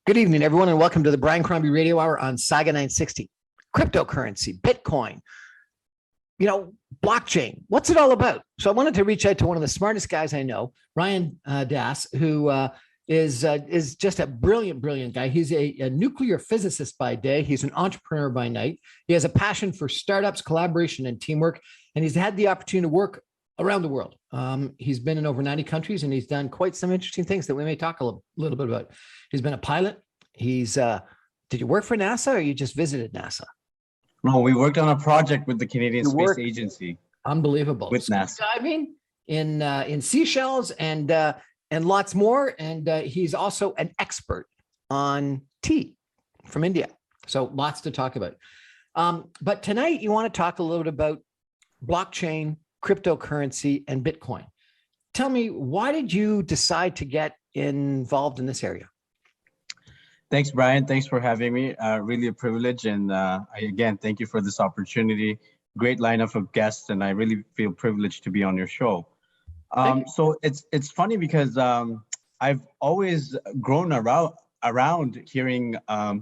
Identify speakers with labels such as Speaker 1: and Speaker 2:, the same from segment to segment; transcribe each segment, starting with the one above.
Speaker 1: Good evening, everyone, and welcome to the Brian Crombie Radio Hour on Saga 960. Cryptocurrency, Bitcoin, blockchain. What's it all about? So I wanted to reach out to one of the smartest guys I know, Ryandas, who is just a brilliant guy. He's a nuclear physicist by day. He's an entrepreneur by night. He has a passion for startups, collaboration, and teamwork, and he's had the opportunity to work around the world. He's been in over 90 countries, and he's done quite some interesting things that we may talk a little bit about. He's been a pilot. Did you work for NASA or you just visited NASA?
Speaker 2: No, we worked on a project with the Canadian Space Agency.
Speaker 1: Unbelievable.
Speaker 2: With NASA.
Speaker 1: Diving in seashells and lots more. And he's also an expert on tea from India. So lots to talk about. But tonight you want to talk a little bit about blockchain, cryptocurrency, and Bitcoin. Tell me, why did you decide to get involved in this area?
Speaker 2: Thanks, Brian. Thanks for having me. Really a privilege. And again, thank you for this opportunity. Great lineup of guests, and I really feel privileged to be on your show. So it's funny because I've always grown around hearing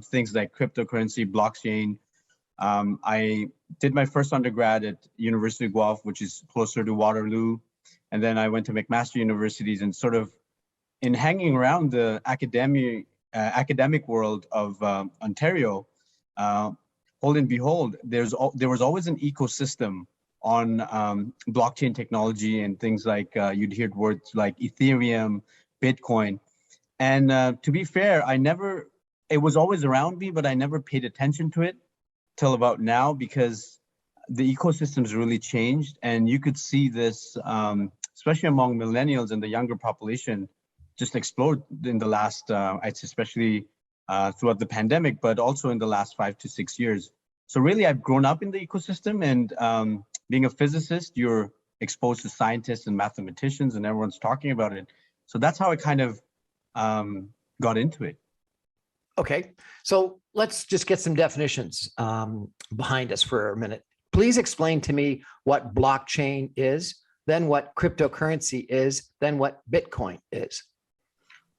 Speaker 2: things like cryptocurrency, blockchain. I did my first undergrad at University of Guelph, which is closer to Waterloo. And then I went to McMaster universities, and sort of in hanging around the academic world of Ontario, hold and behold, there was always an ecosystem on blockchain technology and things like you'd hear words like Ethereum, Bitcoin. And to be fair, it was always around me, but I never paid attention to it till about now, because the ecosystem's really changed. And you could see this, especially among millennials and the younger population, just explode in the last, I'd say especially throughout the pandemic, but also in the last 5 to 6 years. So really, I've grown up in the ecosystem, and being a physicist, you're exposed to scientists and mathematicians, and everyone's talking about it. So that's how I kind of got into it.
Speaker 1: Okay, so let's just get some definitions behind us for a minute. Please explain to me what blockchain is, then what cryptocurrency is, then what Bitcoin is.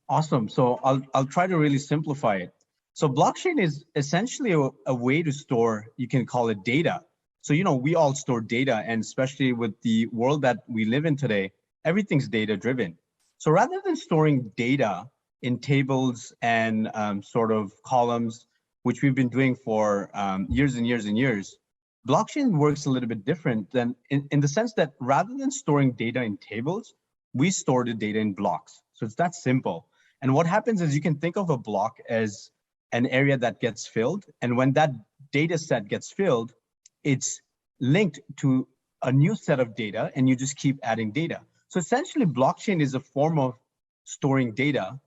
Speaker 2: Awesome. So I'll try to really simplify it. So blockchain is essentially a way to store, you can call it data. So, we all store data, and especially with the world that we live in today, everything's data driven. So rather than storing data in tables and sort of columns, which we've been doing for years and years and years, blockchain works a little bit different than in the sense that rather than storing data in tables, we store the data in blocks. So it's that simple. And what happens is you can think of a block as an area that gets filled. And when that data set gets filled, it's linked to a new set of data, and you just keep adding data. So essentially, blockchain is a form of storing data.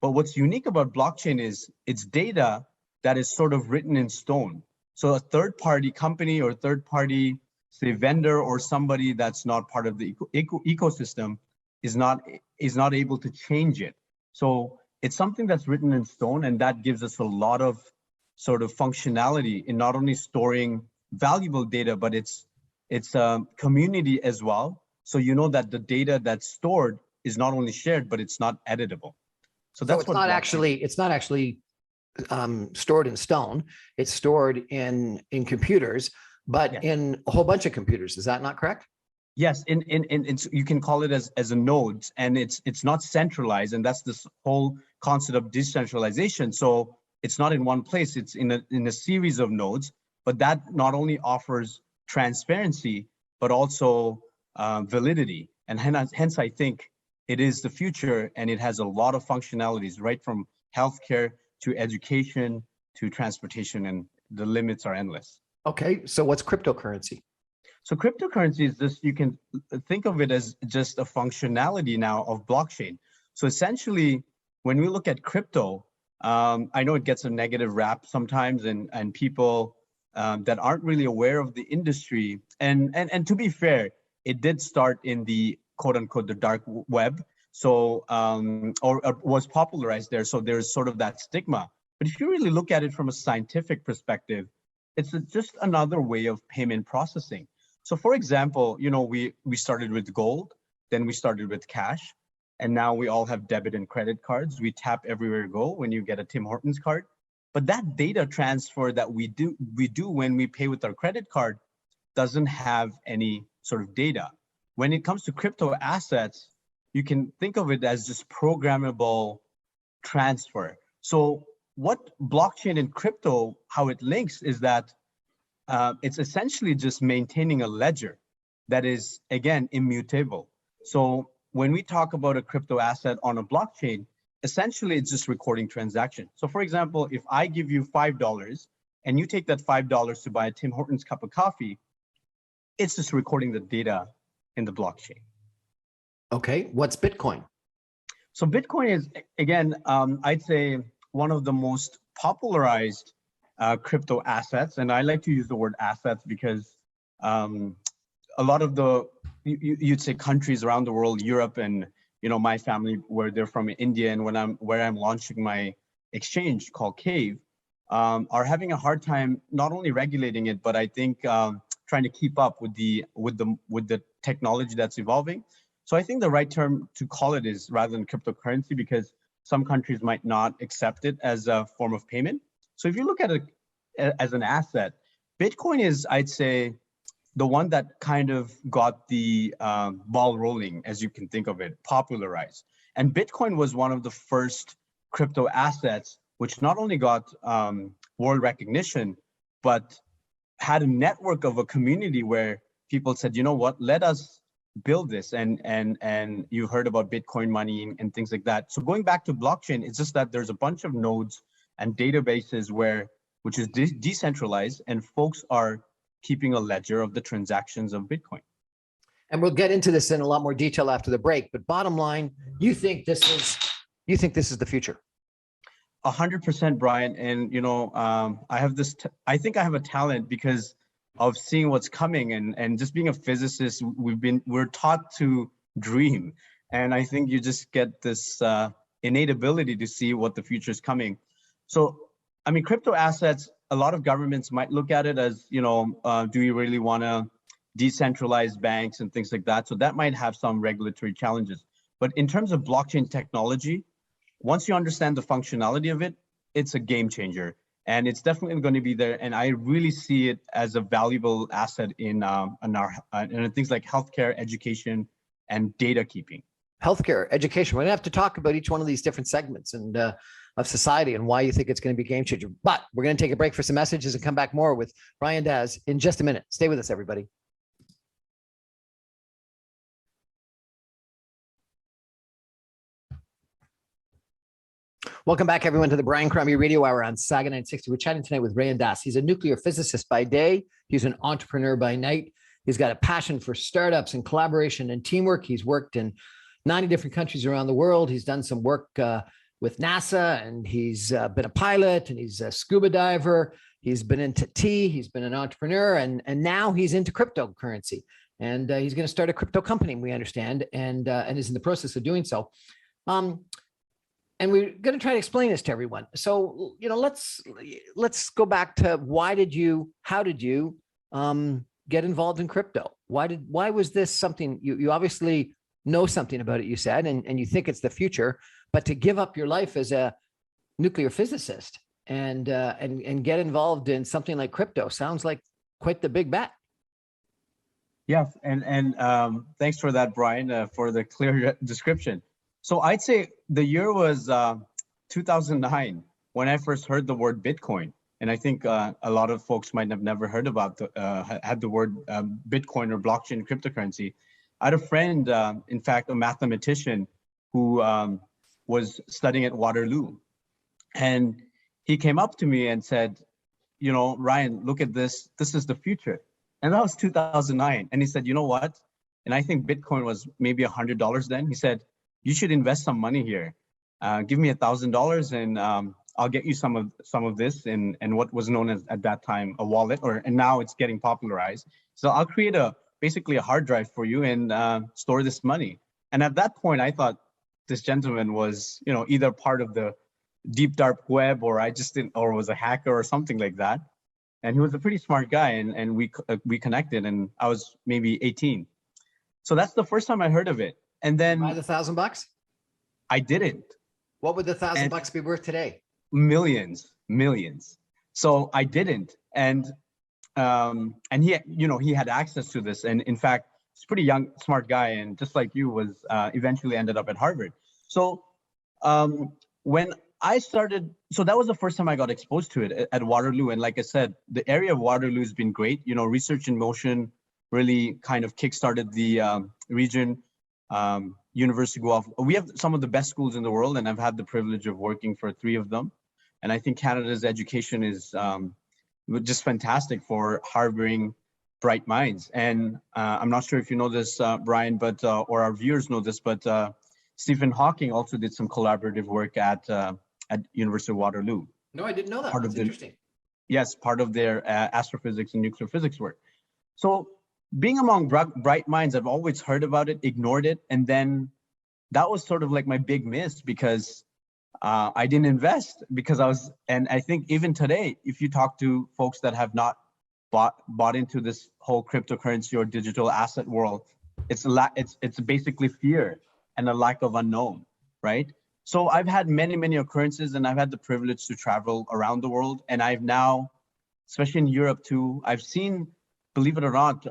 Speaker 2: But what's unique about blockchain is it's data that is sort of written in stone. So a third-party company or third-party, say, vendor or somebody that's not part of the ecosystem is not able to change it. So it's something that's written in stone, and that gives us a lot of sort of functionality in not only storing valuable data, but it's a community as well. So that the data that's stored is not only shared, but it's not editable. So that's
Speaker 1: it's not actually stored in stone. It's stored in computers, but in a whole bunch of computers. Is that not correct?
Speaker 2: Yes, you can call it as a nodes, and it's not centralized, and that's this whole concept of decentralization. So it's not in one place; it's in a series of nodes. But that not only offers transparency, but also validity. And hence, I think it is the future, and it has a lot of functionalities, right from healthcare to education to transportation, and the limits are endless.
Speaker 1: Okay, so what's cryptocurrency?
Speaker 2: So cryptocurrency is just, you can think of it as just a functionality now of blockchain. So essentially, when we look at crypto, I know it gets a negative rap sometimes, and people that aren't really aware of the industry. And to be fair, it did start in the quote unquote the dark web. So or was popularized there. So there's sort of that stigma. But if you really look at it from a scientific perspective, it's just another way of payment processing. So for example, we started with gold, then we started with cash. And now we all have debit and credit cards. We tap everywhere we go when you get a Tim Hortons card. But that data transfer that we do when we pay with our credit card doesn't have any sort of data. When it comes to crypto assets, you can think of it as just programmable transfer. So what blockchain and crypto, how it links is that it's essentially just maintaining a ledger that is, again, immutable. So when we talk about a crypto asset on a blockchain, essentially it's just recording transactions. So for example, if I give you $5 and you take that $5 to buy a Tim Hortons cup of coffee, it's just recording the data in the blockchain.
Speaker 1: Okay, what's Bitcoin?
Speaker 2: So Bitcoin is, again, I'd say one of the most popularized crypto assets. And I like to use the word assets because a lot of the, you'd say countries around the world, Europe and, my family, where they're from India, and where I'm launching my exchange called Cave, are having a hard time not only regulating it, but I think trying to keep up with the technology that's evolving. So I think the right term to call it is rather than cryptocurrency, because some countries might not accept it as a form of payment. So if you look at it as an asset, Bitcoin is, I'd say, the one that kind of got the ball rolling, as you can think of it, popularized. And Bitcoin was one of the first crypto assets, which not only got world recognition, but had a network of a community where people said, you know what, let us build this. And you heard about Bitcoin money and things like that. So going back to blockchain, it's just that there's a bunch of nodes and databases which is decentralized, and folks are keeping a ledger of the transactions of Bitcoin.
Speaker 1: And we'll get into this in a lot more detail after the break. But bottom line, you think this is the future?
Speaker 2: 100%, Brian. And I have this. I think I have a talent because of seeing what's coming, and just being a physicist. We're taught to dream, and I think you just get this innate ability to see what the future is coming. So, I mean, crypto assets, a lot of governments might look at it as, do you really want to decentralize banks and things like that? So that might have some regulatory challenges. But in terms of blockchain technology, once you understand the functionality of it, it's a game changer. And it's definitely going to be there. And I really see it as a valuable asset in things like healthcare, education, and data keeping.
Speaker 1: Healthcare, education. We're going to have to talk about each one of these different segments and of society and why you think it's going to be a game changer. But we're going to take a break for some messages and come back more with Ryandas in just a minute. Stay with us, everybody. Welcome back, everyone, to the Brian Crombie Radio Hour on Saga 960. We're chatting tonight with Ryandas. He's a nuclear physicist by day. He's an entrepreneur by night. He's got a passion for startups and collaboration and teamwork. He's worked in 90 different countries around the world. He's done some work with NASA, and he's been a pilot, and he's a scuba diver. He's been into tea. He's been an entrepreneur, and now he's into cryptocurrency. And he's going to start a crypto company, we understand, and is in the process of doing so. And we're going to try to explain this to everyone. So, let's go back to how did you get involved in crypto? Why was this something you obviously know something about it, you said, and you think it's the future, but to give up your life as a nuclear physicist and get involved in something like crypto sounds like quite the big bet.
Speaker 2: Yeah, and thanks for that, Brian, for the clear description. So I'd say the year was 2009 when I first heard the word Bitcoin. And I think a lot of folks might have never heard about had the word Bitcoin or blockchain cryptocurrency. I had a friend, in fact, a mathematician who was studying at Waterloo. And he came up to me and said, Ryan, look at this. This is the future. And that was 2009. And he said, you know what? And I think Bitcoin was maybe $100 then. He said, you should invest some money here. Give me $1,000 and I'll get you some of this and what was known as at that time a wallet, and now it's getting popularized. So I'll create basically a hard drive for you and store this money. And at that point, I thought this gentleman was either part of the deep dark web, or or was a hacker or something like that. And he was a pretty smart guy, and we connected, and I was maybe 18. So that's the first time I heard of it. And then
Speaker 1: buy the $1,000.
Speaker 2: I didn't.
Speaker 1: What would the
Speaker 2: And
Speaker 1: $1,000 be worth today?
Speaker 2: millions. So I didn't. And he, he had access to this. And in fact, he's a pretty young, smart guy. And just like you was eventually ended up at Harvard. So when I started, so that was the first time I got exposed to it at Waterloo. And like I said, the area of Waterloo has been great. Research in motion really kind of kickstarted the region. University Guelph. We have some of the best schools in the world, and I've had the privilege of working for 3 of them. And I think Canada's education is just fantastic for harboring bright minds. And I'm not sure if you know this, Brian, but or our viewers know this, but Stephen Hawking also did some collaborative work at University of Waterloo.
Speaker 1: No, I didn't know that. That's interesting.
Speaker 2: Yes, part of their astrophysics and nuclear physics work. So being among bright minds, I've always heard about it, ignored it. And then that was sort of like my big miss, because I didn't invest, because and I think even today, if you talk to folks that have not bought into this whole cryptocurrency or digital asset world, it's basically fear and a lack of unknown, right? So I've had many occurrences, and I've had the privilege to travel around the world. And I've now, especially in Europe too, I've seen, believe it or not,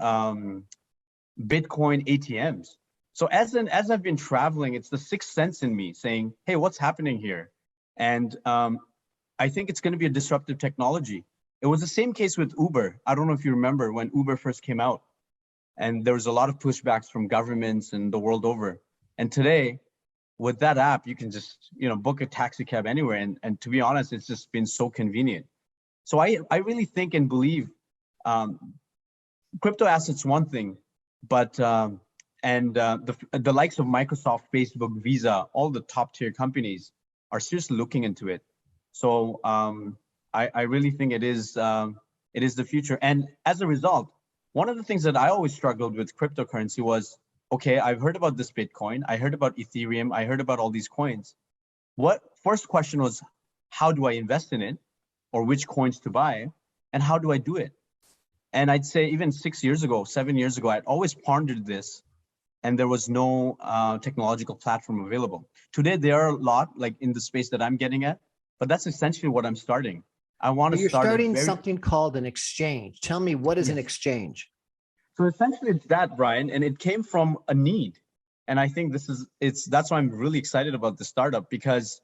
Speaker 2: Bitcoin ATMs. So as I've been traveling, it's the sixth sense in me saying, hey, what's happening here? And I think it's going to be a disruptive technology. It was the same case with Uber. I don't know if you remember when Uber first came out, and there was a lot of pushbacks from governments and the world over. And today, with that app, you can just book a taxi cab anywhere. And to be honest, it's just been so convenient. So I really think and believe crypto assets one thing, but the likes of Microsoft, Facebook, Visa, all the top tier companies are seriously looking into it. So I really think it is the future. And as a result, one of the things that I always struggled with cryptocurrency was, okay, I've heard about this Bitcoin, I heard about Ethereum, I heard about all these coins. First question was, how do I invest in it, or which coins to buy, and how do I do it? And I'd say even 7 years ago, I'd always pondered this, and there was no technological platform available. Today, there are a lot, like in the space that I'm getting at, but that's essentially what I'm starting. I want to start. You're
Speaker 1: starting something called an exchange. Tell me, what is an exchange?
Speaker 2: So essentially it's that, Brian, and it came from a need. And I think that's why I'm really excited about the startup, because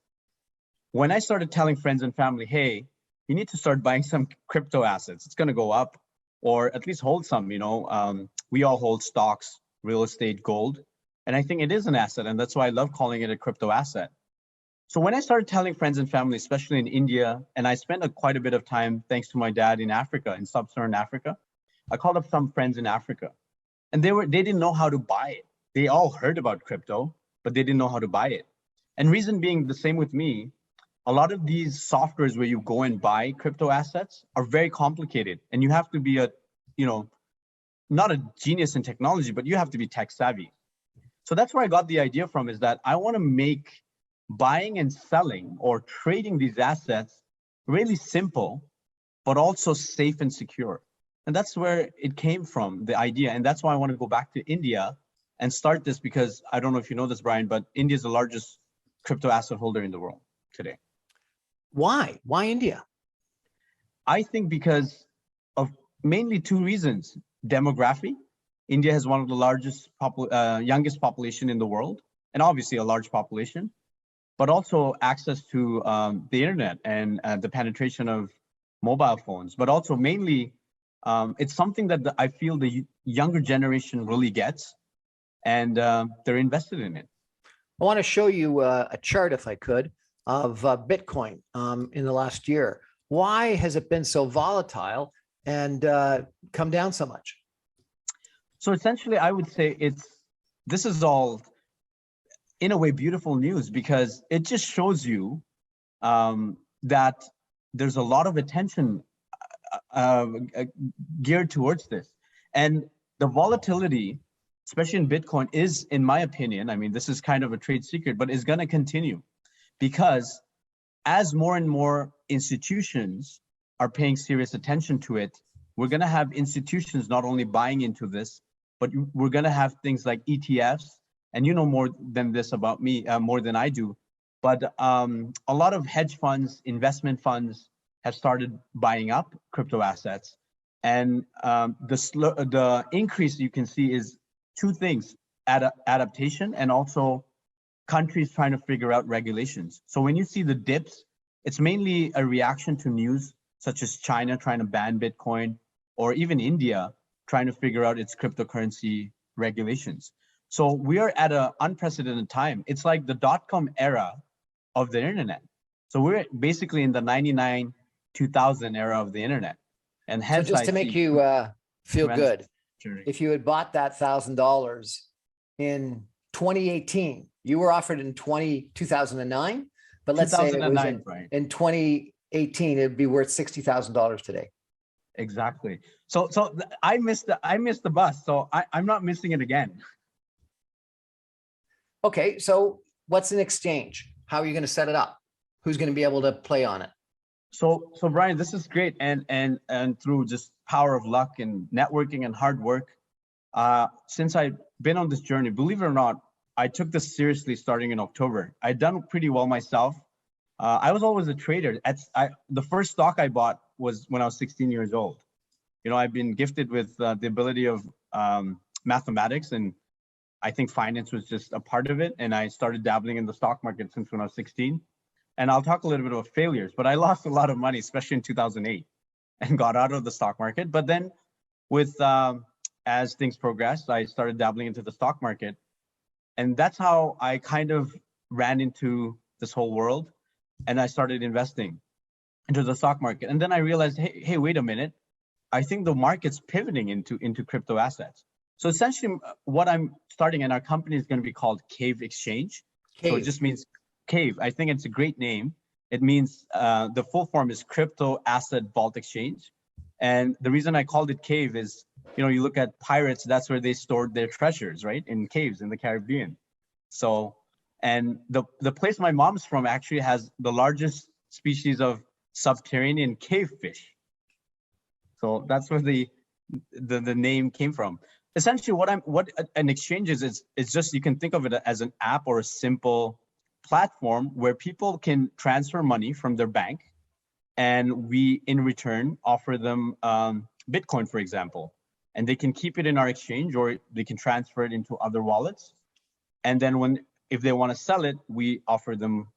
Speaker 2: when I started telling friends and family, hey, you need to start buying some crypto assets, it's going to go up, or at least hold some, we all hold stocks, real estate, gold. And I think it is an asset. And that's why I love calling it a crypto asset. So when I started telling friends and family, especially in India, and I spent quite a bit of time, thanks to my dad, in Africa, in sub-Saharan Africa, I called up some friends in Africa, and they didn't know how to buy it. They all heard about crypto, but they didn't know how to buy it. And reason being, the same with me, a lot of these softwares where you go and buy crypto assets are very complicated, and you have to be not a genius in technology, but you have to be tech savvy. So that's where I got the idea from, is that I want to make buying and selling or trading these assets really simple, but also safe and secure. And that's where it came from, the idea. And that's why I want to go back to India and start this, because I don't know if you know this, Brian, but India is the largest crypto asset holder in the world today.
Speaker 1: Why? Why India?
Speaker 2: I think because of mainly 2 reasons. Demography. India has one of the largest, youngest population in the world, and obviously a large population, but also access to the internet and the penetration of mobile phones, but also mainly it's something that I feel the younger generation really gets, and they're invested in it.
Speaker 1: I want to show you a chart, if I could, of Bitcoin in the last year. Why has it been so volatile and come down so much?
Speaker 2: So essentially, I would say this is all, in a way, beautiful news, because it just shows you that there's a lot of attention geared towards this. And the volatility, especially in Bitcoin, is, in my opinion, I mean, this is kind of a trade secret, but is going to continue, because as more and more institutions are paying serious attention to it, we're going to have institutions not only buying into this, but we're going to have things like ETFs and you know more than this about me, more than I do. But a lot of hedge funds, investment funds have started buying up crypto assets. And the increase you can see is two things, adaptation and also countries trying to figure out regulations. So when you see the dips, it's mainly a reaction to news such as China trying to ban Bitcoin, or even India trying to figure out its cryptocurrency regulations. So we are at an unprecedented time. It's like the dot-com era of the internet. So we're basically in the 99, 2000 era of the internet. And hence,
Speaker 1: so just to make you feel good,
Speaker 2: journey.
Speaker 1: if you had bought that $1,000 in 2018, you were offered in 2009, but let's say it was in 2018, it'd be worth $60,000 today.
Speaker 2: Exactly. So I missed the bus. So I'm not missing it again.
Speaker 1: Okay, so what's an exchange? How are you going to set it up? Who's going to be able to play on it?
Speaker 2: So Brian, this is great, and through just power of luck and networking and hard work, since I've been on this journey, believe it or not, I took this seriously starting in October. I'd done pretty well myself. I was always a trader. The first stock I bought was when I was 16 years old. You know, I've been gifted with the ability of mathematics, and I think finance was just a part of it. And I started dabbling in the stock market since when I was 16. And I'll talk a little bit about failures, but I lost a lot of money, especially in 2008, and got out of the stock market. But then with, as things progressed, I started dabbling into the stock market. And that's how I kind of ran into this whole world. And I started investing into the stock market. And then I realized, hey, wait a minute. I think the market's pivoting into crypto assets. So essentially what I'm starting, and our company is going to be called Cave Exchange. Cave. So it just means Cave. I think it's a great name. It means the full form is Crypto Asset Vault Exchange. And the reason I called it Cave is, you know, you look at pirates, that's where they stored their treasures, right? In caves in the Caribbean. So, and the place my mom's from actually has the largest species of subterranean cave fish. So that's where the name came from. Essentially, what an exchange is just, you can think of it as an app or a simple platform where people can transfer money from their bank, and we in return offer them Bitcoin, for example, and they can keep it in our exchange, or they can transfer it into other wallets. And then if they want to sell it, we offer them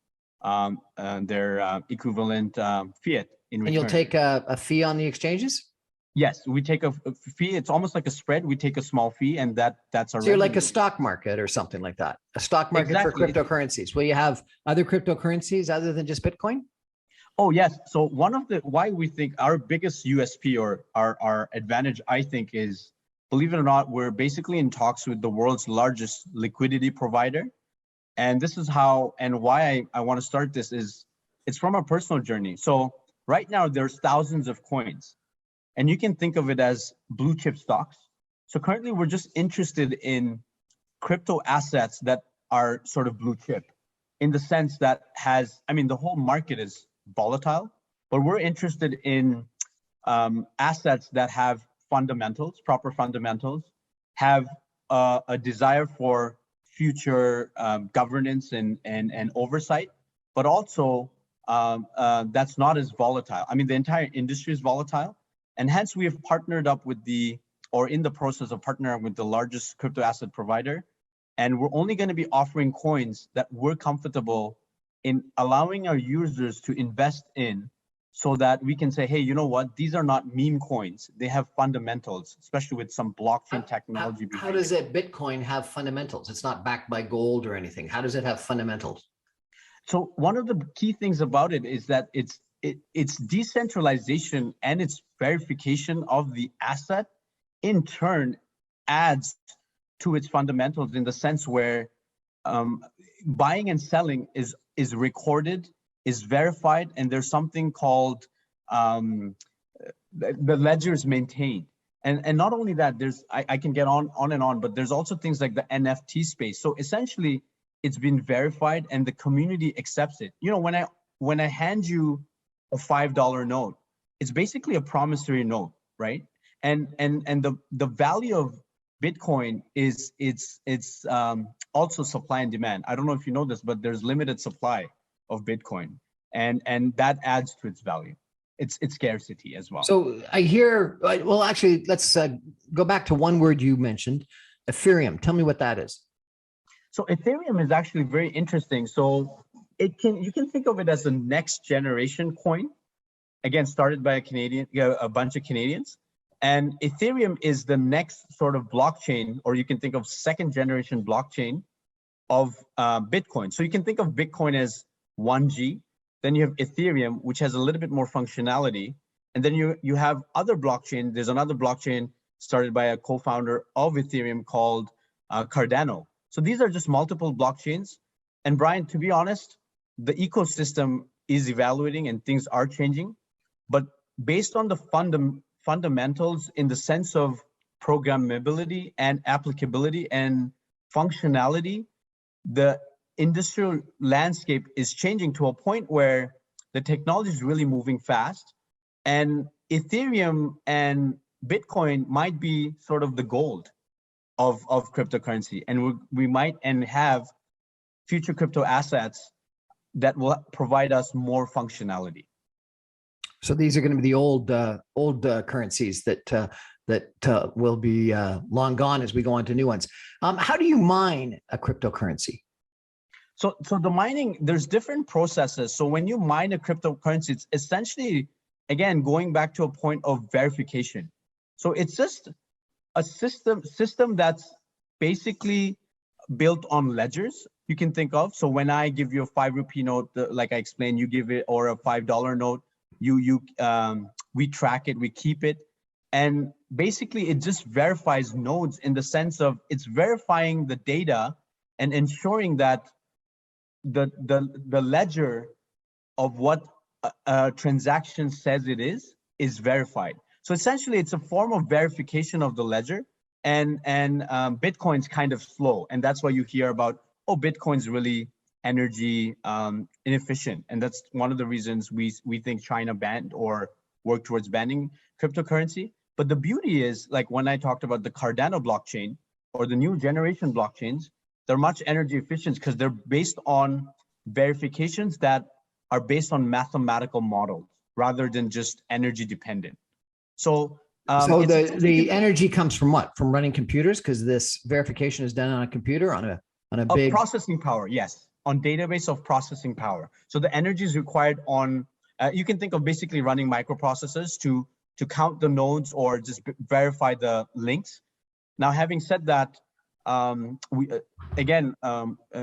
Speaker 2: their equivalent fiat in return.
Speaker 1: And you'll take a fee on the exchanges?
Speaker 2: Yes, we take a fee. It's almost like a spread. We take a small fee, and that's our.
Speaker 1: So you're like a stock market or something like that. A stock market exactly. For cryptocurrencies. Will you have other cryptocurrencies other than just Bitcoin?
Speaker 2: Oh yes. So one of why we think our biggest USP or our advantage, I think, is, believe it or not, we're basically in talks with the world's largest liquidity provider. And this is how and why I want to start this is it's from a personal journey. So right now there's thousands of coins. And you can think of it as blue chip stocks. So currently we're just interested in crypto assets that are sort of blue chip, in the sense that the whole market is volatile, but we're interested in assets that have fundamentals, proper fundamentals, have a desire for future governance and oversight, but also that's not as volatile. I mean, the entire industry is volatile. And hence we have partnered up with in the process of partnering with the largest crypto asset provider. And we're only going to be offering coins that we're comfortable in allowing our users to invest in, so that we can say, hey, you know what? These are not meme coins. They have fundamentals, especially with some blockchain technology.
Speaker 1: How does Bitcoin have fundamentals? It's not backed by gold or anything. How does it have fundamentals?
Speaker 2: So one of the key things about it is that its decentralization and its verification of the asset in turn adds to its fundamentals, in the sense where buying and selling is recorded, is verified, and there's something called the ledger is maintained. And not only that, I can get on and on, but there's also things like the NFT space. So essentially it's been verified and the community accepts it. You know, when I hand you a $5 note, it's basically a promissory note, right? And the value Bitcoin is it's also supply and demand. I don't know if you know this, but there's limited supply of Bitcoin, and that adds to its value. It's scarcity as well.
Speaker 1: So I hear, well, actually, let's go back to one word you mentioned, Ethereum. Tell me what that is.
Speaker 2: So Ethereum is actually very interesting. So you can think of it as the next generation coin. Again, started by a bunch of Canadians. And Ethereum is the next sort of blockchain, or you can think of second generation blockchain of Bitcoin. So you can think of Bitcoin as 1G. Then you have Ethereum, which has a little bit more functionality. And then you have other blockchain. There's another blockchain started by a co-founder of Ethereum called Cardano. So these are just multiple blockchains. And Brian, to be honest, the ecosystem is evaluating and things are changing. But based on the fundamentals in the sense of programmability and applicability and functionality, the industrial landscape is changing to a point where the technology is really moving fast, and Ethereum and Bitcoin might be sort of the gold of cryptocurrency, and we might have future crypto assets that will provide us more functionality.
Speaker 1: So these are going to be the old currencies that will be long gone as we go on to new ones. How do you mine a cryptocurrency?
Speaker 2: So the mining, there's different processes. So when you mine a cryptocurrency, it's essentially, again, going back to a point of verification. So it's just a system that's basically built on ledgers, you can think of. So when I give you a 5 rupee note, like I explained, you give it, or a $5 note, we track it, we keep it. And basically it just verifies nodes in the sense of it's verifying the data and ensuring that the ledger of what a transaction says it is verified. So essentially it's a form of verification of the ledger, and Bitcoin's kind of slow. And that's why you hear about, oh, Bitcoin's really energy inefficient. And that's one of the reasons we think China banned or work towards banning cryptocurrency. But the beauty is, like when I talked about the Cardano blockchain or the new generation blockchains, they're much energy efficient because they're based on verifications that are based on mathematical models rather than just energy dependent. So
Speaker 1: the energy comes from what? From running computers? Because this verification is done on a computer, on a big
Speaker 2: processing power. Yes, on database of processing power. So the energy is required on. You can think of basically running microprocessors to count the nodes or just verify the links. Now, having said that,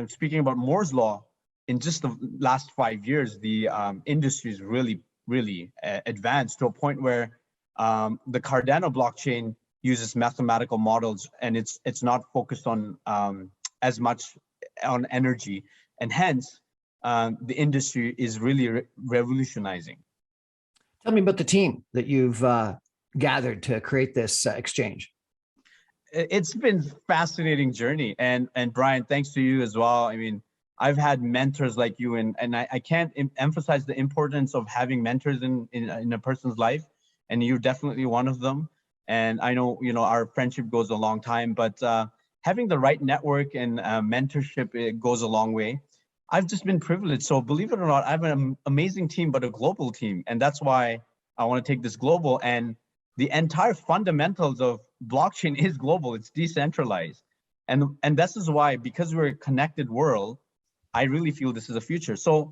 Speaker 2: speaking about Moore's law, in just the last 5 years, the industry is really advanced to a point where the Cardano blockchain uses mathematical models, and it's not focused on as much on energy, and hence the industry is really revolutionizing.
Speaker 1: Tell me about the team that you've gathered to create this exchange.
Speaker 2: It's been a fascinating journey, and Brian, thanks to you as well. I mean, I've had mentors like you, and I can't emphasize the importance of having mentors in a person's life, and you're definitely one of them. And I know, our friendship goes a long time, but having the right network and mentorship, it goes a long way. I've just been privileged. So believe it or not, I have an amazing team, but a global team. And that's why I want to take this global. And the entire fundamentals of blockchain is global. It's decentralized. And this is why, because we're a connected world, I really feel this is the future. So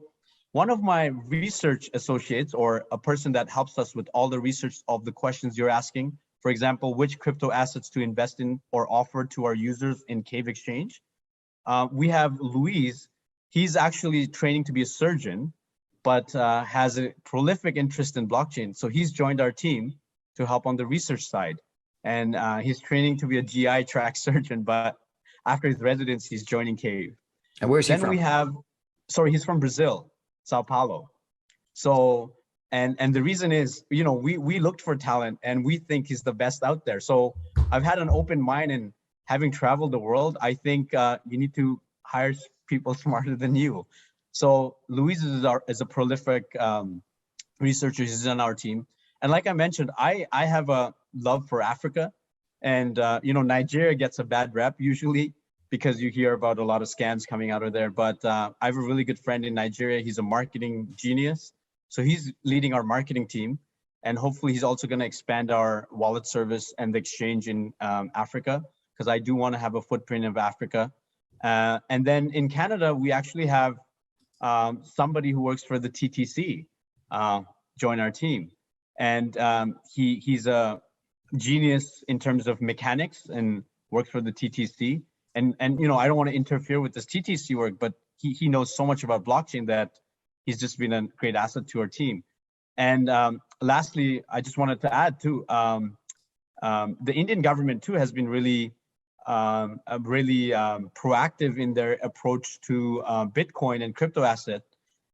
Speaker 2: one of my research associates, or a person that helps us with all the research of the questions you're asking, for example, which crypto assets to invest in or offer to our users in Cave Exchange. We have Luis. He's actually training to be a surgeon, but has a prolific interest in blockchain. So he's joined our team to help on the research side. And he's training to be a GI tract surgeon, but after his residency, he's joining Cave.
Speaker 1: And where's he from?
Speaker 2: He's from Brazil, Sao Paulo. So, and the reason is, we looked for talent and we think he's the best out there. So I've had an open mind, and having traveled the world, I think you need to hire people smarter than you. So Luis is a prolific researcher. He's on our team. And like I mentioned, I have a love for Africa. And, Nigeria gets a bad rep usually because you hear about a lot of scams coming out of there. But I have a really good friend in Nigeria. He's a marketing genius. So he's leading our marketing team. And hopefully he's also going to expand our wallet service and the exchange in Africa, because I do want to have a footprint of Africa. And then in Canada, we actually have somebody who works for the TTC join our team. And he's a genius in terms of mechanics and works for the TTC. And I don't want to interfere with this TTC work, but he knows so much about blockchain that he's just been a great asset to our team. And lastly, I just wanted to add too, the Indian government too has been really proactive in their approach to Bitcoin and crypto asset.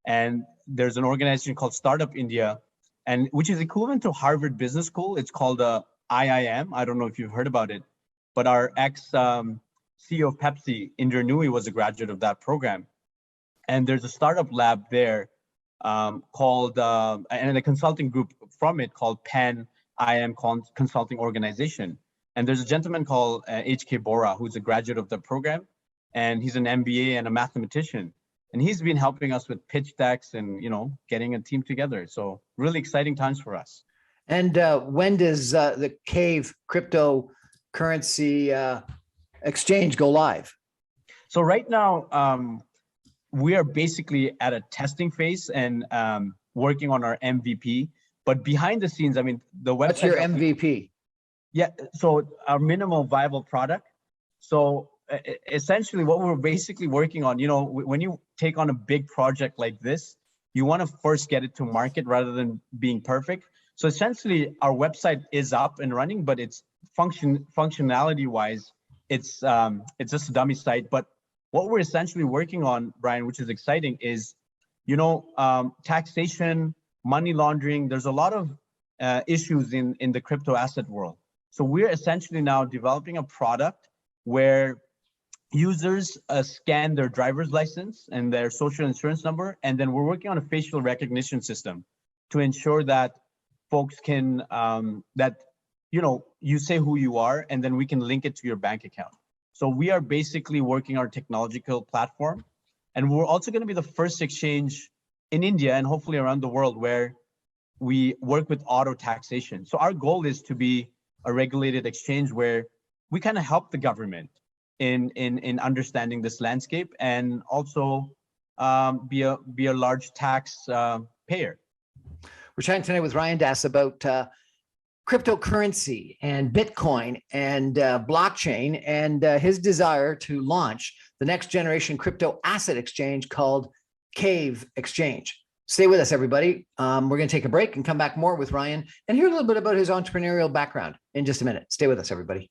Speaker 2: And there's an organization called Startup India, and which is equivalent to Harvard Business School. It's called IIM. I don't know if you've heard about it, but our CEO of Pepsi, Inder Nui, was a graduate of that program. And there's a startup lab there called, and a consulting group from it called Pan IIM Consulting Organization. And there's a gentleman called H.K. Bora, who's a graduate of the program, and he's an MBA and a mathematician. And he's been helping us with pitch decks and, getting a team together. So really exciting times for us.
Speaker 1: And when does the Cave cryptocurrency exchange go live?
Speaker 2: So right now, we are basically at a testing phase and working on our MVP. But behind the scenes, the website.
Speaker 1: What's your MVP?
Speaker 2: Yeah, so our minimal viable product. So essentially what we're basically working on, when you take on a big project like this, you want to first get it to market rather than being perfect. So essentially our website is up and running, but it's functionality wise, it's just a dummy site. But what we're essentially working on, Brian, which is exciting, is, taxation, money laundering. There's a lot of issues in the crypto asset world. So we're essentially now developing a product where users scan their driver's license and their social insurance number, and then we're working on a facial recognition system to ensure that folks can, you say who you are, and then we can link it to your bank account. So we are basically working our technological platform, and we're also going to be the first exchange in India and hopefully around the world where we work with auto taxation. So our goal is to be a regulated exchange where we kind of help the government in understanding this landscape, and also be a large tax payer.
Speaker 1: We're chatting tonight with Ryandas about cryptocurrency and Bitcoin and blockchain, and his desire to launch the next generation crypto asset exchange called Cave Exchange. Stay with us, everybody. We're going to take a break and come back more with Ryan and hear a little bit about his entrepreneurial background in just a minute. Stay with us, everybody.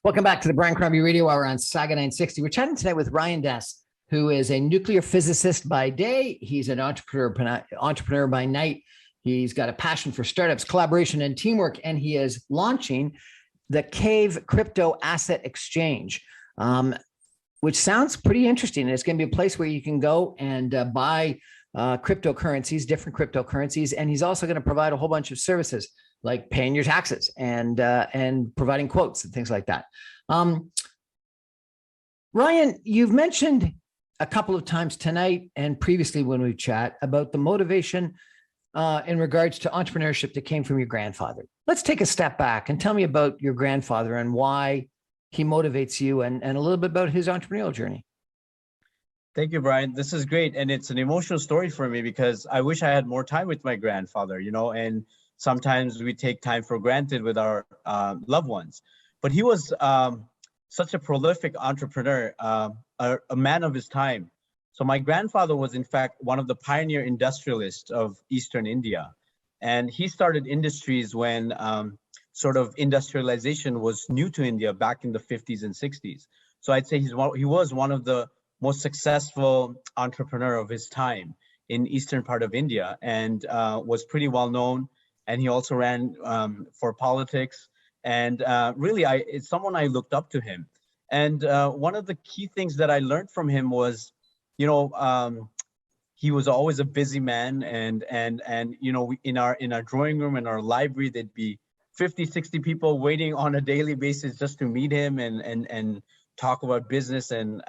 Speaker 1: Welcome back to the Brian Crombie Radio Hour on Saga 960. We're chatting tonight with Ryandas, who is a nuclear physicist by day. He's an entrepreneur by night. He's got a passion for startups, collaboration, and teamwork, and he is launching the Cave Crypto Asset Exchange, which sounds pretty interesting. It's going to be a place where you can go and buy cryptocurrencies, different cryptocurrencies, and he's also going to provide a whole bunch of services like paying your taxes and providing quotes and things like that. Ryan, you've mentioned a couple of times tonight and previously when we chat about the motivation in regards to entrepreneurship that came from your grandfather. Let's take a step back and tell me about your grandfather and why he motivates you, and a little bit about his entrepreneurial journey.
Speaker 2: Thank you, Brian. This is great. And it's an emotional story for me because I wish I had more time with my grandfather, and sometimes we take time for granted with our loved ones. But he was such a prolific entrepreneur, a man of his time. So my grandfather was, in fact, one of the pioneer industrialists of Eastern India. And he started industries when sort of industrialization was new to India back in the 50s and 60s. So I'd say he was one of the most successful entrepreneur of his time in Eastern part of India, and was pretty well known. And he also ran for politics. And really, it's someone I looked up to him. And one of the key things that I learned from him was, he was always a busy man, and you know, in our drawing room, in our library, there'd be 50, 60 people waiting on a daily basis just to meet him and talk about business and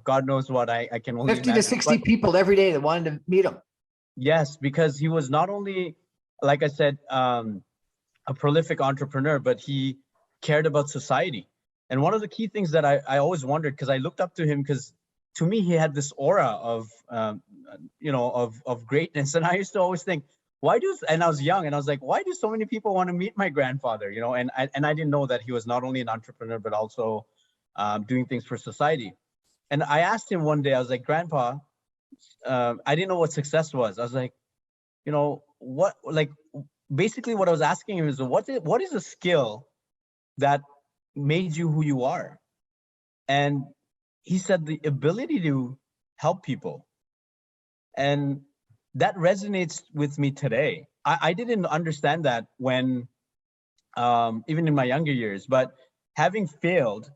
Speaker 2: God knows what. I can only
Speaker 1: 50 to
Speaker 2: imagine.
Speaker 1: 60 people every day that wanted to meet him.
Speaker 2: Yes, because he was not only, like I said, a prolific entrepreneur, but he cared about society. And one of the key things that I always wondered, because I looked up to him, because to me, he had this aura of, you know, of greatness. And I used to always think, and I was young, and I was like, why do so many people want to meet my grandfather? You know, and I didn't know that he was not only an entrepreneur, but also doing things for society. And I asked him one day, I was like, Grandpa, I didn't know what success was. I was like, you know, basically what I was asking him is, what is a skill that made you who you are? And he said, the ability to help people. And that resonates with me today. I didn't understand that when, even in my younger years, but having failed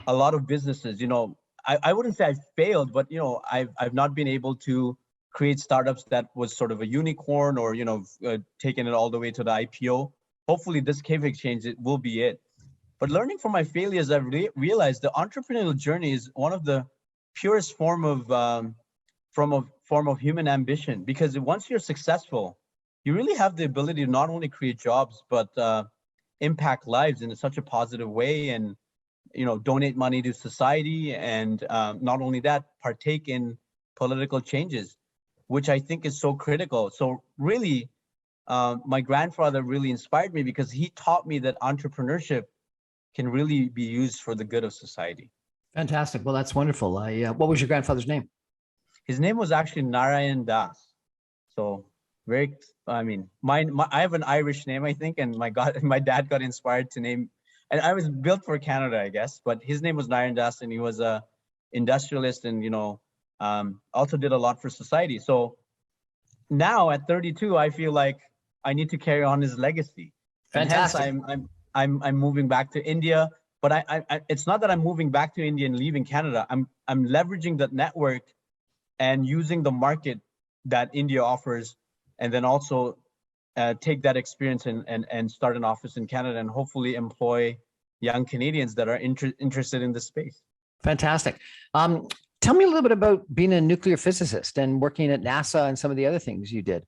Speaker 2: a lot of businesses, you know, I wouldn't say I failed, but, you know, I've not been able to create startups that was sort of a unicorn, or, you know, taking it all the way to the IPO. Hopefully this Cave Exchange, it will be it. But learning from my failures, I've realized the entrepreneurial journey is one of the purest form of human ambition, because once you're successful, you really have the ability to not only create jobs, but impact lives in such a positive way, and, you know, donate money to society, and not only that, partake in political changes, which I think is so critical. So really, my grandfather really inspired me, because he taught me that entrepreneurship can really be used for the good of society.
Speaker 1: Fantastic. Well, that's wonderful. What was your grandfather's name?
Speaker 2: His name was actually Ryandas. So very, I mean, I have an Irish name, I think, and my dad got inspired to name, and I was built for Canada, I guess, but his name was Ryandas, and he was a industrialist, and, you know, also did a lot for society. So now at 32, I feel like I need to carry on his legacy.
Speaker 1: Fantastic.
Speaker 2: And hence I'm moving back to India, but it's not that I'm moving back to India and leaving Canada. I'm leveraging that network and using the market that India offers, and then also take that experience and start an office in Canada, and hopefully employ young Canadians that are interested in this space.
Speaker 1: Fantastic. Tell me a little bit about being a nuclear physicist and working at NASA and some of the other things you did.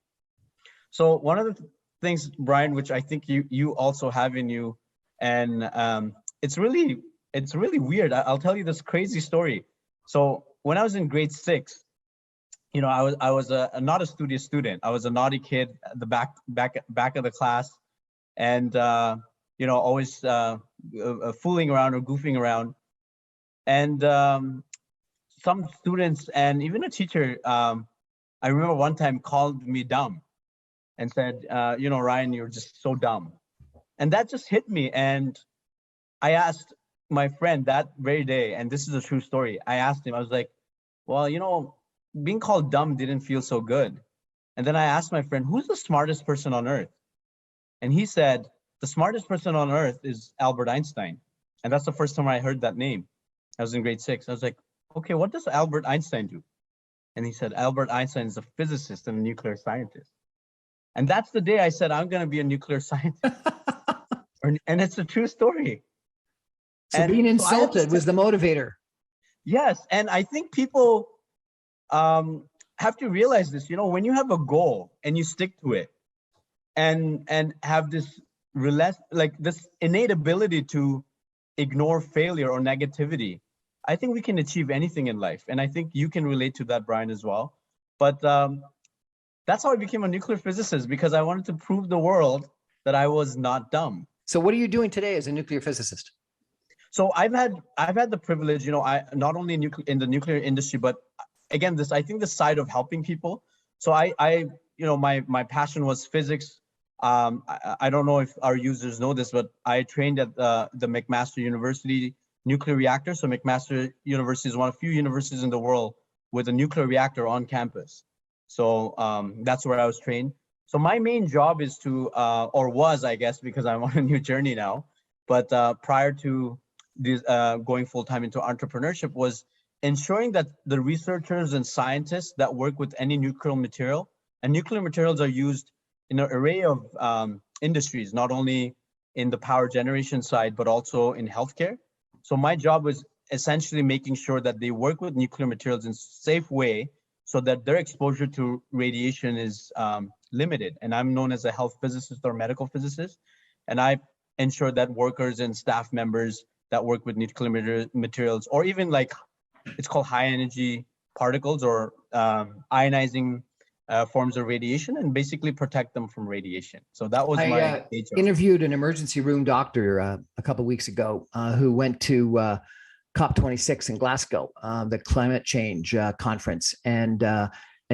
Speaker 2: So one of the things, Brian, which I think you also have in you, and it's really weird. I'll tell you this crazy story. So when I was in grade 6, you know, I was not a studious student. I was a naughty kid at the back of the class, and you know, always fooling around or goofing around. And some students and even a teacher, I remember one time called me dumb and said, you know, Ryan, you're just so dumb. And that just hit me. And I asked my friend that very day, and this is a true story. I asked him, I was like, well, you know, being called dumb didn't feel so good. And then I asked my friend, who's the smartest person on earth? And he said, the smartest person on earth is Albert Einstein. And that's the first time I heard that name. I was in grade 6. I was like, okay, what does Albert Einstein do? And he said, Albert Einstein is a physicist and a nuclear scientist. And that's the day I said, I'm going to be a nuclear scientist. And it's a true story.
Speaker 1: So being insulted was the motivator.
Speaker 2: Yes. And I think people have to realize this, you know, when you have a goal and you stick to it, and have this this innate ability to ignore failure or negativity, I think we can achieve anything in life. And I think you can relate to that, Brian, as well. But that's how I became a nuclear physicist, because I wanted to prove the world that I was not dumb.
Speaker 1: So what are you doing today as a nuclear physicist?
Speaker 2: So I've had the privilege, you know, I not only in the nuclear industry, but again, I think the side of helping people. So I you know, my passion was physics. I don't know if our users know this, but I trained at the McMaster University nuclear reactor. So McMaster University is one of few universities in the world with a nuclear reactor on campus. So that's where I was trained. So my main job is to, or was, I guess, because I'm on a new journey now, but prior to this, going full-time into entrepreneurship, was ensuring that the researchers and scientists that work with any nuclear material, and nuclear materials are used in an array of industries, not only in the power generation side, but also in healthcare. So my job was essentially making sure that they work with nuclear materials in a safe way so that their exposure to radiation is limited. And I'm known as a health physicist or medical physicist. And I ensure that workers and staff members that work with nuclear materials, or even like it's called high energy particles or ionizing forms of radiation, and basically protect them from radiation. So that was my
Speaker 1: interviewed an emergency room doctor a couple of weeks ago who went to COP26 in Glasgow, the climate change conference, and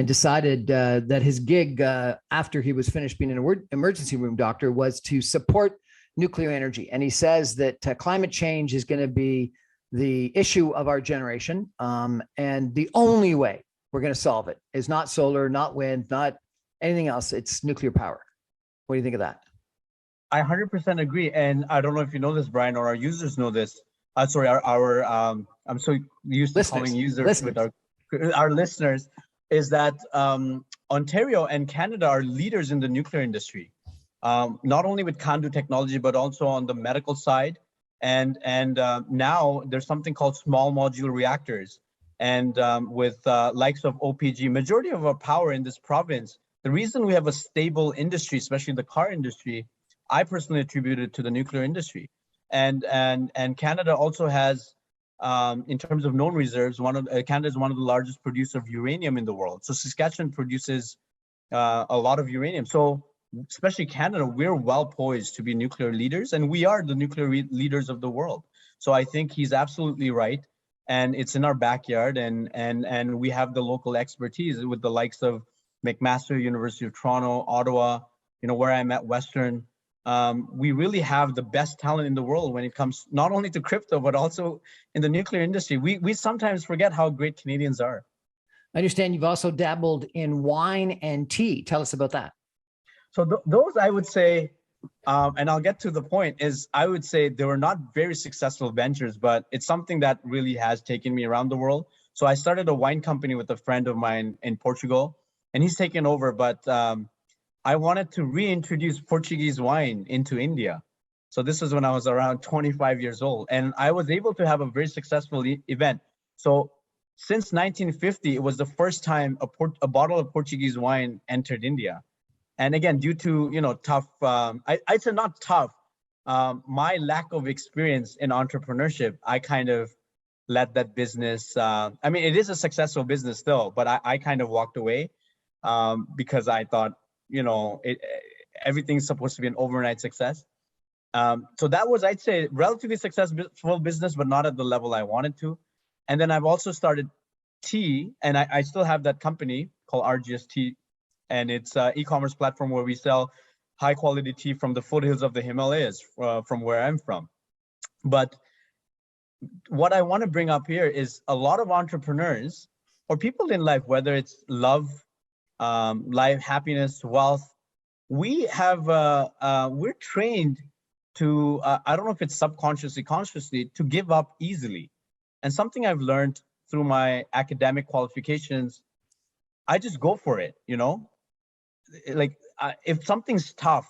Speaker 1: decided that his gig after he was finished being an emergency room doctor was to support nuclear energy. And he says that climate change is going to be the issue of our generation. And the only way we're going to solve it is not solar, not wind, not anything else. It's nuclear power. What do you think of that?
Speaker 2: I 100% agree. And I don't know if you know this, Brian, or our users know this. Sorry, our I'm so used to calling users with our listeners, is that Ontario and Canada are leaders in the nuclear industry, not only with CANDU technology, but also on the medical side. And now there's something called small modular reactors. And with likes of OPG, majority of our power in this province, the reason we have a stable industry, especially the car industry, I personally attribute it to the nuclear industry. And Canada also has, in terms of known reserves, Canada is one of the largest producers of uranium in the world. So Saskatchewan produces a lot of uranium. So especially Canada, we're well poised to be nuclear leaders, and we are the nuclear leaders of the world. So I think he's absolutely right, and it's in our backyard, and we have the local expertise with the likes of McMaster, University of Toronto, Ottawa, where I'm at Western. We really have the best talent in the world when it comes not only to crypto, but also in the nuclear industry. We sometimes forget how great Canadians are.
Speaker 1: I understand you've also dabbled in wine and tea. Tell us about that.
Speaker 2: So those, I would say, and I'll get to the point, is I would say they were not very successful ventures, but it's something that really has taken me around the world. So I started a wine company with a friend of mine in Portugal, and he's taken over, but I wanted to reintroduce Portuguese wine into India. So this was when I was around 25 years old, and I was able to have a very successful event. So since 1950, it was the first time a bottle of Portuguese wine entered India. And again, due to, tough, I'd say not tough, my lack of experience in entrepreneurship, I kind of let that business, it is a successful business still, but I kind of walked away because I thought, everything's supposed to be an overnight success. So that was, I'd say, relatively successful business, but not at the level I wanted to. And then I've also started tea, and I still have that company called RGS Tea. And it's an e-commerce platform where we sell high quality tea from the foothills of the Himalayas, from where I'm from. But what I want to bring up here is a lot of entrepreneurs or people in life, whether it's love, life, happiness, wealth, we're trained to, I don't know if it's subconsciously, consciously, to give up easily. And something I've learned through my academic qualifications, I just go for it, if something's tough,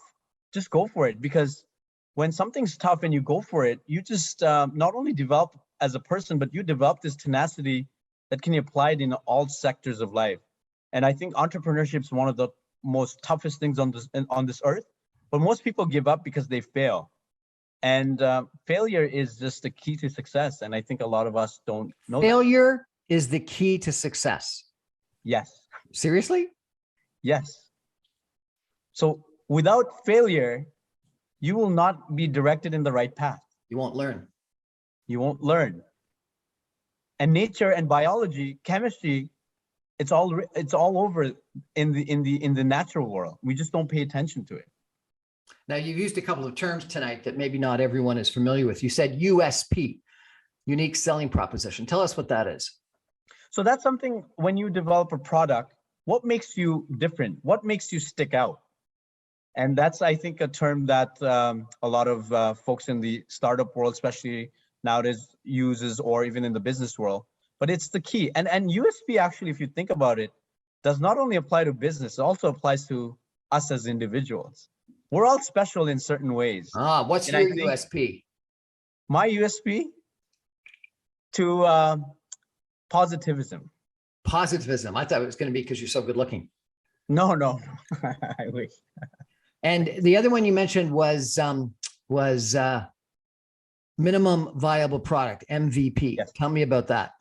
Speaker 2: just go for it, because when something's tough and you go for it, you just not only develop as a person, but you develop this tenacity that can be applied in all sectors of life. And I think entrepreneurship is one of the most toughest things on this earth, but most people give up because they fail. And failure is just the key to success. And I think a lot of us don't know
Speaker 1: failure is the key to success.
Speaker 2: Yes.
Speaker 1: Seriously?
Speaker 2: Yes. So without failure, you will not be directed in the right path.
Speaker 1: You won't learn.
Speaker 2: You won't learn. And nature and biology, chemistry, it's all over in the natural world. We just don't pay attention to it.
Speaker 1: Now, you've used a couple of terms tonight that maybe not everyone is familiar with. You said USP, unique selling proposition. Tell us what that is.
Speaker 2: So that's something when you develop a product, what makes you different? What makes you stick out? And that's, I think, a term that a lot of folks in the startup world, especially nowadays, uses, or even in the business world. but it's the key. And USP actually, if you think about it, does not only apply to business, it also applies to us as individuals. We're all special in certain ways.
Speaker 1: What's
Speaker 2: And
Speaker 1: your
Speaker 2: I think
Speaker 1: USP?
Speaker 2: my USP to positivism.
Speaker 1: Positivism. I thought it was going to be because you're so good looking.
Speaker 2: No, I wish.
Speaker 1: And the other one you mentioned was minimum viable product, MVP.
Speaker 2: Yes.
Speaker 1: Tell me about that.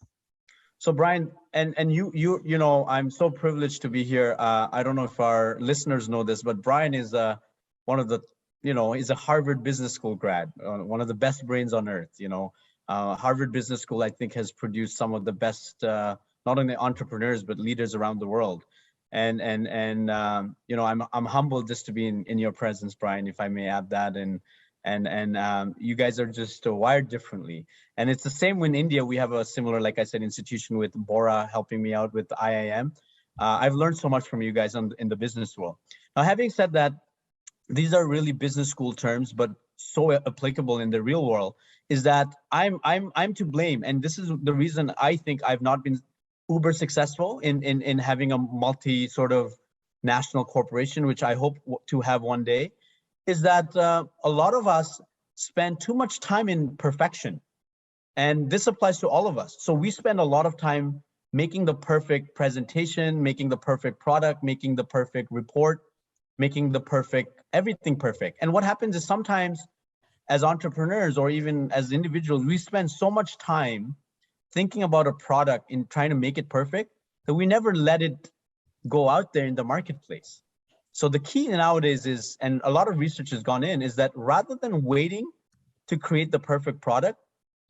Speaker 2: So Brian, and you know, I'm so privileged to be here. I don't know if our listeners know this, but Brian is one of the, he's a Harvard Business School grad, one of the best brains on earth. Harvard Business School, I think, has produced some of the best, not only entrepreneurs but leaders around the world. And I'm humbled just to be in your presence, Brian, if I may add that. And you guys are just wired differently. And it's the same in India. We have a similar, like I said, institution with Bora helping me out with IIM. I've learned so much from you guys in the business world. Now, having said that, these are really business school terms, but so applicable in the real world, is that I'm to blame. And this is the reason I think I've not been uber successful in having a multi sort of national corporation, which I hope to have one day, is that a lot of us spend too much time in perfection. And this applies to all of us. So we spend a lot of time making the perfect presentation, making the perfect product, making the perfect report, making the perfect, everything perfect. And what happens is sometimes as entrepreneurs or even as individuals, we spend so much time thinking about a product and trying to make it perfect that we never let it go out there in the marketplace. So the key nowadays is, and a lot of research has gone in, is that rather than waiting to create the perfect product,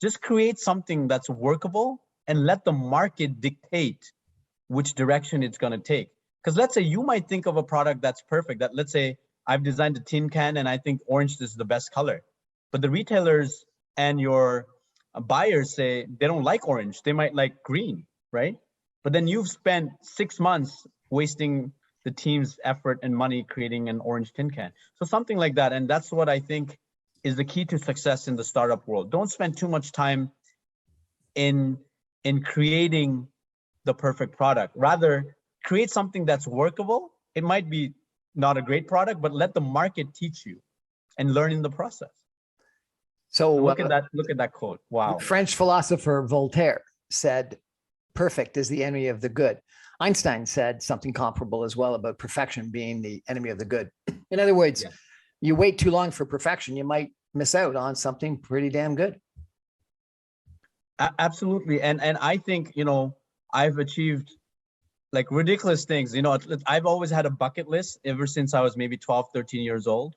Speaker 2: just create something that's workable and let the market dictate which direction it's going to take. Because let's say you might think of a product that's perfect, that let's say I've designed a tin can and I think orange is the best color. But the retailers and your buyers say they don't like orange, they might like green, right? But then you've spent 6 months wasting the team's effort and money creating an orange tin can. So something like that. And that's what I think is the key to success in the startup world. Don't spend too much time in creating the perfect product. Rather, create something that's workable. It might be not a great product, but let the market teach you and learn in the process. So look at that quote. Wow.
Speaker 1: French philosopher Voltaire said, perfect is the enemy of the good. Einstein said something comparable as well about perfection being the enemy of the good. In other words, yeah, you wait too long for perfection, you might miss out on something pretty damn good.
Speaker 2: Absolutely. And I think, I've achieved like ridiculous things. I've always had a bucket list ever since I was maybe 12, 13 years old.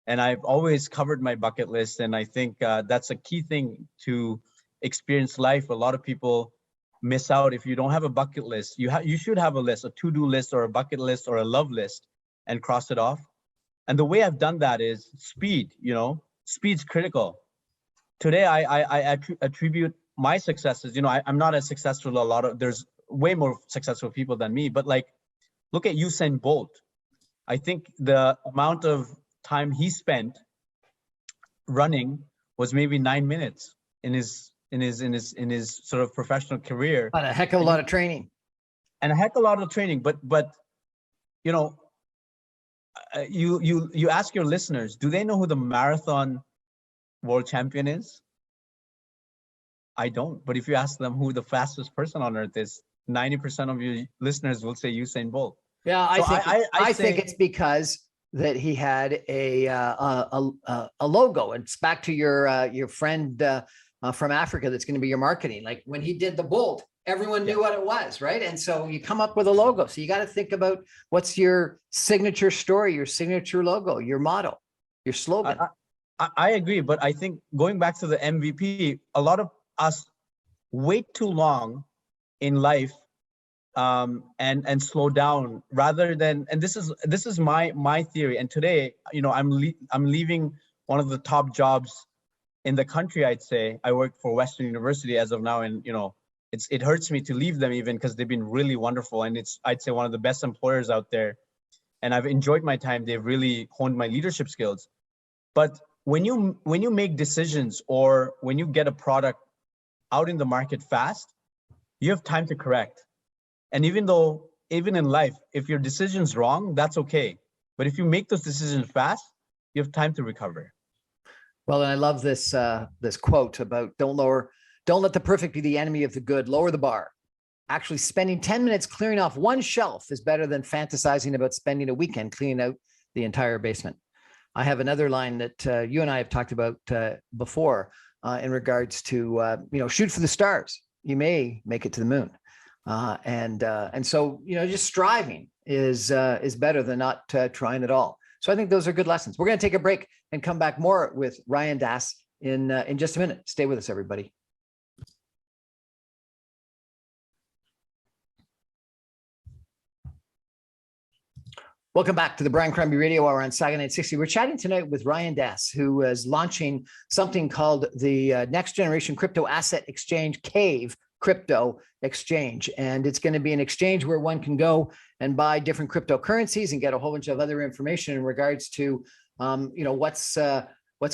Speaker 2: And I've always covered my bucket list. And I think that's a key thing to experience life. A lot of people miss out if you don't have a bucket list. You should have a list, a to-do list or a bucket list or a love list, and cross it off. And the way I've done that is speed. Speed's critical. Today, I attribute my successes. I'm not as successful. There's way more successful people than me. But like, look at Usain Bolt. I think the amount of time he spent running was maybe 9 minutes in his sort of professional career.
Speaker 1: But a heck of a lot of training.
Speaker 2: And a heck of a lot of training. But you ask your listeners, do they know who the marathon world champion is? I don't. But if you ask them who the fastest person on earth is, 90% of your listeners will say Usain Bolt.
Speaker 1: Yeah, I think it's because that he had a logo. It's back to your friend from Africa that's going to be your marketing. Like when he did the Bolt, everyone knew what it was, right? And so you come up with a logo. So you got to think about what's your signature story, your signature logo, your motto, your slogan.
Speaker 2: I agree, but I think going back to the MVP, a lot of us wait too long in life and slow down rather than, and this is my theory. And today, I'm leaving one of the top jobs in the country. I'd say I work for Western University as of now, and it hurts me to leave them even because they've been really wonderful, and I'd say one of the best employers out there, and I've enjoyed my time. They've really honed my leadership skills. But when you make decisions or when you get a product out in the market fast, you have time to correct. And even in life, if your decision's wrong, that's okay. But if you make those decisions fast, you have time to recover.
Speaker 1: Well, and I love this this quote about don't let the perfect be the enemy of the good. Lower the bar. Actually, spending 10 minutes clearing off one shelf is better than fantasizing about spending a weekend cleaning out the entire basement. I have another line that you and I have talked about before in regards to shoot for the stars. You may make it to the moon, and so just striving is better than not trying at all. So I think those are good lessons. We're going to take a break and come back more with Ryan Das in just a minute. Stay with us, everybody. Welcome back to the Brian Crombie Radio Hour on Saga 960. We're chatting tonight with Ryan Das, who is launching something called the Next Generation Crypto Asset Exchange, CAVE Crypto Exchange. And it's going to be an exchange where one can go and buy different cryptocurrencies and get a whole bunch of other information in regards to, what's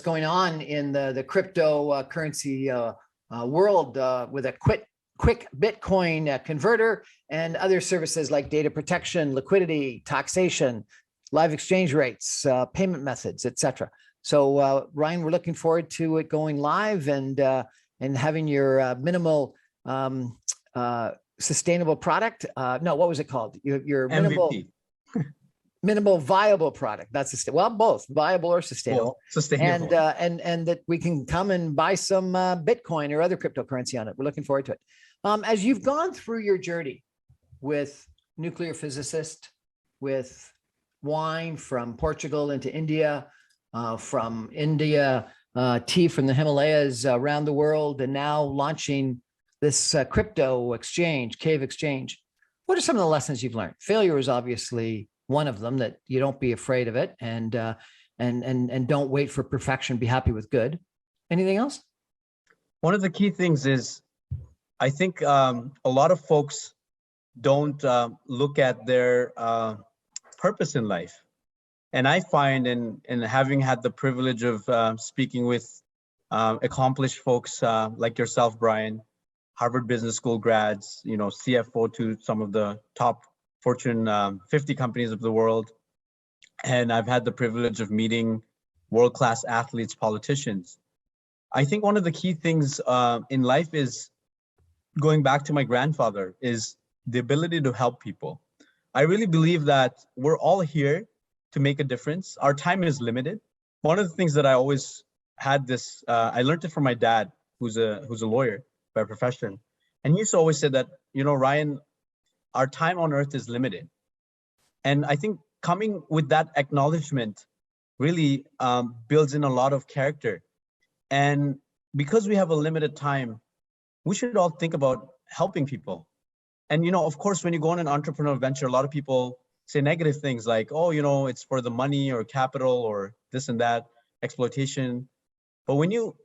Speaker 1: going on in the cryptocurrency world with a quick Bitcoin converter and other services like data protection, liquidity, taxation, live exchange rates, payment methods, etc. So Ryan, we're looking forward to it going live and having your minimal sustainable product. No, what was it called? Your minimal
Speaker 2: MVP.
Speaker 1: Minimal viable product. That's both viable or sustainable.
Speaker 2: Sustainable.
Speaker 1: And that we can come and buy some Bitcoin or other cryptocurrency on it. We're looking forward to it. As you've gone through your journey with nuclear physicist, with wine from Portugal into India, from India, tea from the Himalayas around the world, and now launching this crypto exchange, CAVE Exchange. What are some of the lessons you've learned? Failure is obviously one of them, that you don't be afraid of it, and don't wait for perfection. Be happy with good. Anything else?
Speaker 2: One of the key things is, I think a lot of folks don't look at their purpose in life. And I find in having had the privilege of speaking with accomplished folks like yourself, Brian, Harvard Business School grads, CFO to some of the top Fortune 50 companies of the world. And I've had the privilege of meeting world-class athletes, politicians. I think one of the key things in life is, going back to my grandfather, is the ability to help people. I really believe that we're all here to make a difference. Our time is limited. One of the things that I always had this, I learned it from my dad, who's a lawyer by profession. And he used to always say that, Ryan, our time on earth is limited. And I think coming with that acknowledgement really builds in a lot of character. And because we have a limited time, we should all think about helping people. And, of course, when you go on an entrepreneurial venture, a lot of people say negative things like, oh, it's for the money or capital or this and that, exploitation. But when you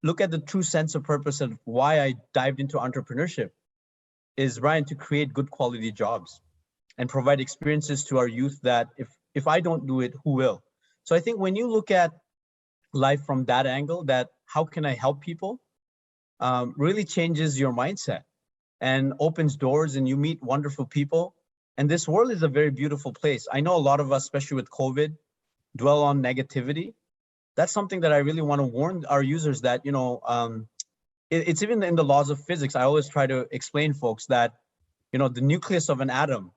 Speaker 2: look at the true sense of purpose and why I dived into entrepreneurship, is, Ryan, to create good quality jobs and provide experiences to our youth that if I don't do it, who will? So I think when you look at life from that angle, that how can I help people, really changes your mindset and opens doors, and you meet wonderful people. And this world is a very beautiful place. I know a lot of us, especially with COVID, dwell on negativity. That's something that I really want to warn our users that, it's even in the laws of physics. I always try to explain folks that, the nucleus of an atom,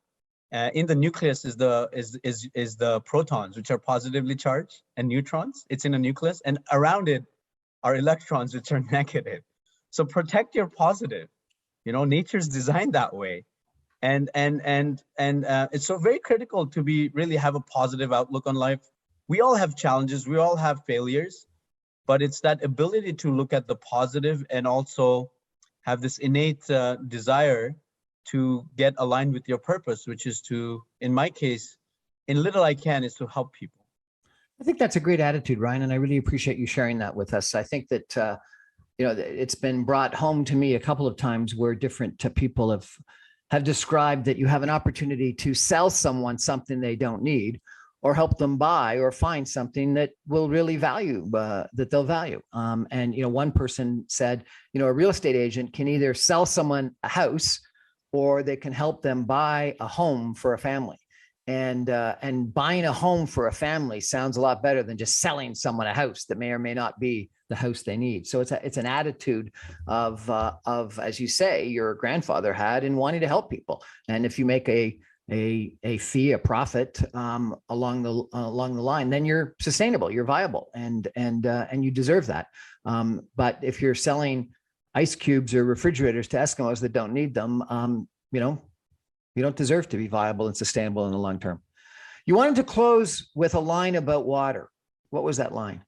Speaker 2: in the nucleus is the protons, which are positively charged, and neutrons. It's in a nucleus, and around it are electrons, which are negative. So protect your positive. Nature's designed that way, and it's so very critical to really have a positive outlook on life. We all have challenges. We all have failures. But it's that ability to look at the positive and also have this innate desire to get aligned with your purpose, which is to, in my case, in little I can, is to help people.
Speaker 1: I think that's a great attitude, Ryan, and I really appreciate you sharing that with us. I think that it's been brought home to me a couple of times where different people have described that you have an opportunity to sell someone something they don't need, or help them buy or find something that will really value, that they'll value. And, one person said, a real estate agent can either sell someone a house or they can help them buy a home for a family. And buying a home for a family sounds a lot better than just selling someone a house that may or may not be the house they need. So it's an attitude of, as you say, your grandfather had in wanting to help people. And if you make a fee, a profit along the line, then you're sustainable, you're viable, and you deserve that. But if you're selling ice cubes or refrigerators to Eskimos that don't need them, you don't deserve to be viable and sustainable in the long term. You wanted to close with a line about water. What was that line?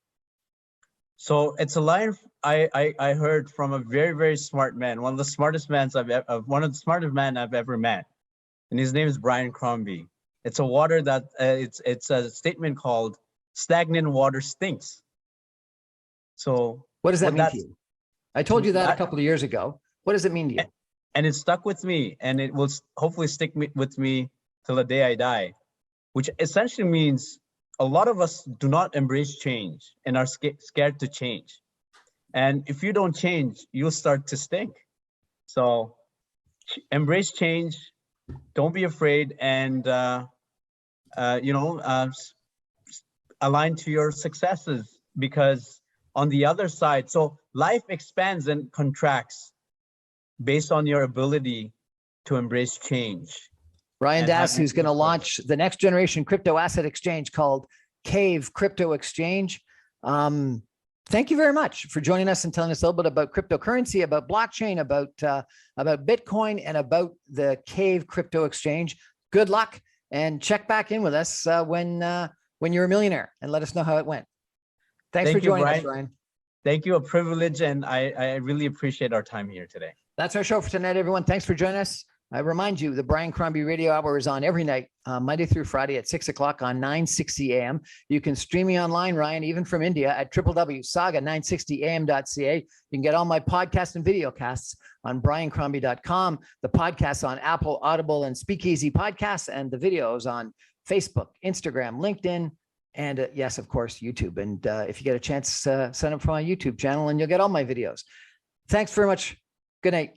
Speaker 2: So it's a line I heard from a very, very smart man, one of the smartest men I've ever met. And his name is Brian Crombie. It's a water that it's a statement called "stagnant water stinks." So
Speaker 1: what does that mean to you? I told you that a couple of years ago. What does it mean to you?
Speaker 2: And it stuck with me, and it will hopefully stick with me till the day I die, which essentially means a lot of us do not embrace change and are scared to change. And if you don't change, you'll start to stink. So embrace change. Don't be afraid, and align to your successes, because on the other side, so life expands and contracts based on your ability to embrace change.
Speaker 1: Ryan Das, who's going to launch the next generation crypto asset exchange called Cave Crypto Exchange. Thank you very much for joining us and telling us a little bit about cryptocurrency, about blockchain, about Bitcoin, and about the Cave Crypto Exchange. Good luck, and check back in with us when you're a millionaire, and let us know how it went. Thanks for joining us, Ryan.
Speaker 2: Thank you. A privilege, and I really appreciate our time here today.
Speaker 1: That's our show for tonight, everyone. Thanks for joining us. I remind you, the Brian Crombie Radio Hour is on every night, Monday through Friday at 6 o'clock on 960 AM. You can stream me online, Ryan, even from India, at www.saga960am.ca. You can get all my podcasts and video casts on briancrombie.com, the podcasts on Apple, Audible, and Speakeasy Podcasts, and the videos on Facebook, Instagram, LinkedIn, and yes, of course, YouTube. And if you get a chance, sign up for my YouTube channel and you'll get all my videos. Thanks very much. Good night.